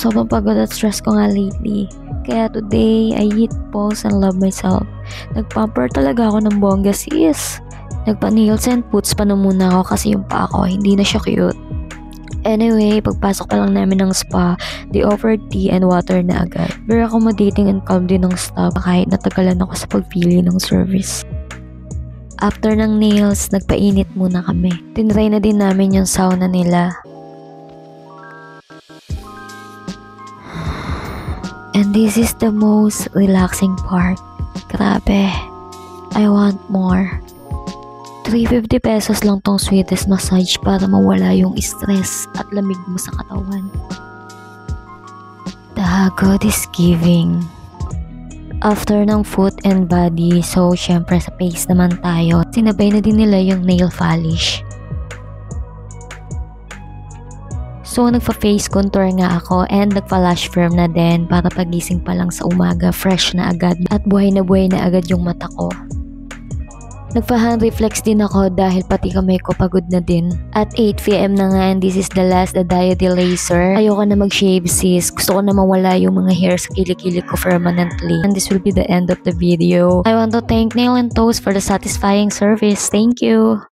sobrang pagod at stress ko nga lately. Kaya today, I hit pause and love myself. Nagpamper talaga ako ng bongga sis. Nagpa-nails and puts pa na muna ako kasi yung pa ako, hindi na siya cute. Anyway, pagpasok pa lang namin ng spa, they offered tea and water na agad. Very accommodating and calm din ng staff kahit natagalan ako sa pagpili ng service. After ng nails, nagpainit muna kami. Tinry na din namin yung sauna nila. And this is the most relaxing part. Grabe. I want more. 350 pesos lang tong sweetest massage para mawala yung stress at lamig mo sa katawan. The God is giving. After ng foot and body, so syempre sa face naman tayo, sinabay na din nila yung nail polish. So nagpa-face contour nga ako and nagpa-lash firm na din para pagising pa lang sa umaga, fresh na agad at buhay na agad yung mata ko. Nagpa-hand reflex din ako dahil pati kamay ko pagod na din. At 8 PM na nga and this is the last Diode laser. Ayoko na mag-shave sis. Gusto ko na mawala yung mga hair sa kilikili ko permanently. And this will be the end of the video. I want to thank Nail and Toes for the satisfying service. Thank you!